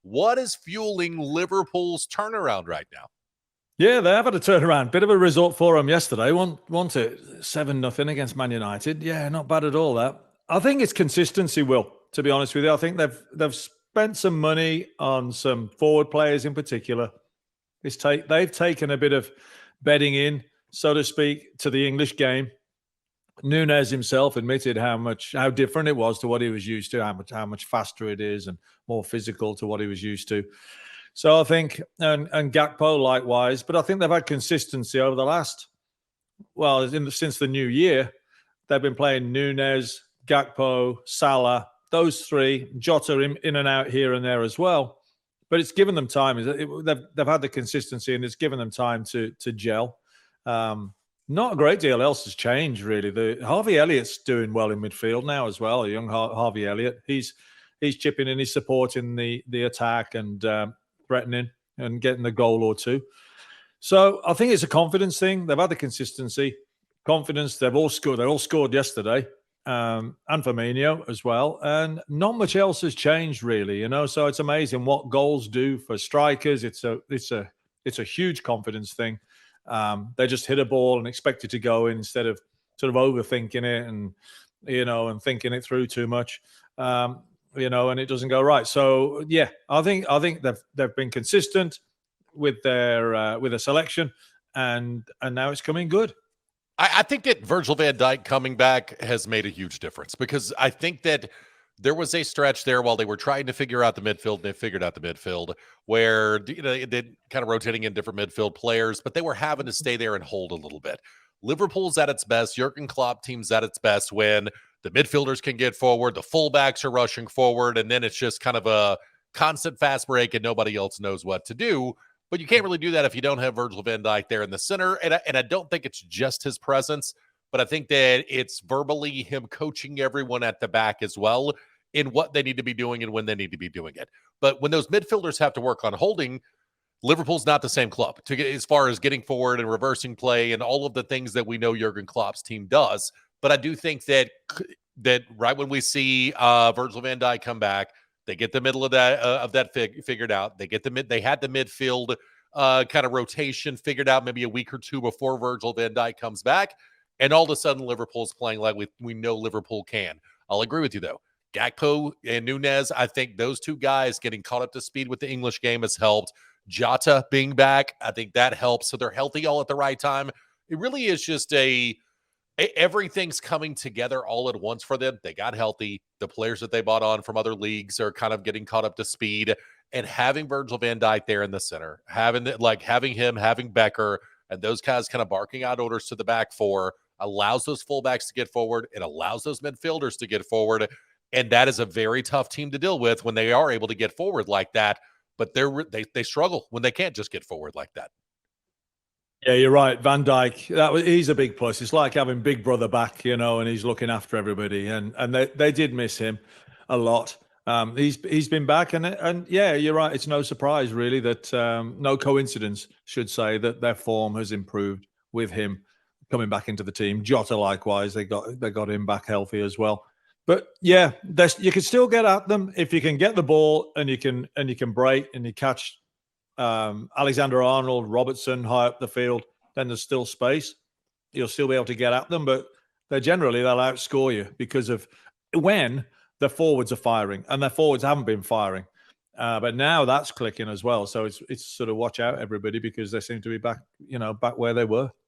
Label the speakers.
Speaker 1: What is fueling Liverpool's turnaround right now?
Speaker 2: Yeah, they have had a turnaround. Bit of a result for them yesterday. Won it 7-0 against Man United. Yeah, not bad at all, that. I think it's consistency, Will, to be honest with you. I think they've spent some money on some forward players in particular. They've taken a bit of bedding in, so to speak, to the English game. Nunez himself admitted how different it was to what he was used to, how much faster it is and more physical to what he was used to. So I think, and Gakpo likewise, but I think they've had consistency over the last, since the new year. They've been playing Nunez, Gakpo, Salah, those three, Jota in and out here and there as well. But it's given them time. They've had the consistency, and it's given them time to gel. Not a great deal else has changed, really. Harvey Elliott's doing well in midfield now as well. A young Harvey Elliott, he's chipping in, he's supporting the attack and threatening and getting the goal or two. So I think it's a confidence thing. They've had the consistency, confidence. They've all scored. They all scored yesterday, and Firmino as well. And not much else has changed, really. So it's amazing what goals do for strikers. It's a huge confidence thing. They just hit a ball and expect it to go in instead of sort of overthinking it and thinking it through too much. And it doesn't go right. So yeah, I think they've been consistent with their selection, and now it's coming good.
Speaker 1: I think that Virgil van Dijk coming back has made a huge difference, because I think that there was a stretch there while they were trying to figure out the midfield, and they figured out the midfield where they did kind of rotating in different midfield players, but they were having to stay there and hold a little bit. Liverpool's at its best. Jurgen Klopp team's at its best when the midfielders can get forward, the fullbacks are rushing forward, and then it's just kind of a constant fast break and nobody else knows what to do. But you can't really do that if you don't have Virgil van Dijk there in the center. And I don't think it's just his presence, but I think that it's verbally him coaching everyone at the back as well in what they need to be doing and when they need to be doing it. But when those midfielders have to work on holding, Liverpool's not the same club to get as far as getting forward and reversing play and all of the things that we know Jurgen Klopp's team does. But I do think that right when we see Virgil van Dijk come back, they get the middle of that figured out. They had the midfield kind of rotation figured out maybe a week or two before Virgil van Dijk comes back, and all of a sudden Liverpool's playing like we know Liverpool can. I'll agree with you though. Gakpo and Nunez, I think those two guys getting caught up to speed with the English game has helped. Jota being back, I think that helps. So they're healthy all at the right time. It really is just everything's coming together all at once for them. They got healthy. The players that they bought on from other leagues are kind of getting caught up to speed. And having Virgil van Dijk there in the center, having him, having Becker, and those guys kind of barking out orders to the back four allows those fullbacks to get forward. It allows those midfielders to get forward. And that is a very tough team to deal with when they are able to get forward like that. But they struggle when they can't just get forward like that.
Speaker 2: Yeah, you're right. Van Dijk, he's a big plus. It's like having Big Brother back, and he's looking after everybody. And they did miss him a lot. He's been back, and yeah, you're right. It's no surprise really that no coincidence, should say, that their form has improved with him coming back into the team. Jota likewise, they got him back healthy as well. But yeah, you can still get at them if you can get the ball and you can break and you catch Alexander-Arnold, Robertson high up the field. Then there's still space. You'll still be able to get at them, but they'll outscore you because of when their forwards are firing, and their forwards haven't been firing. But now that's clicking as well. So it's sort of watch out, everybody, because they seem to be back where they were.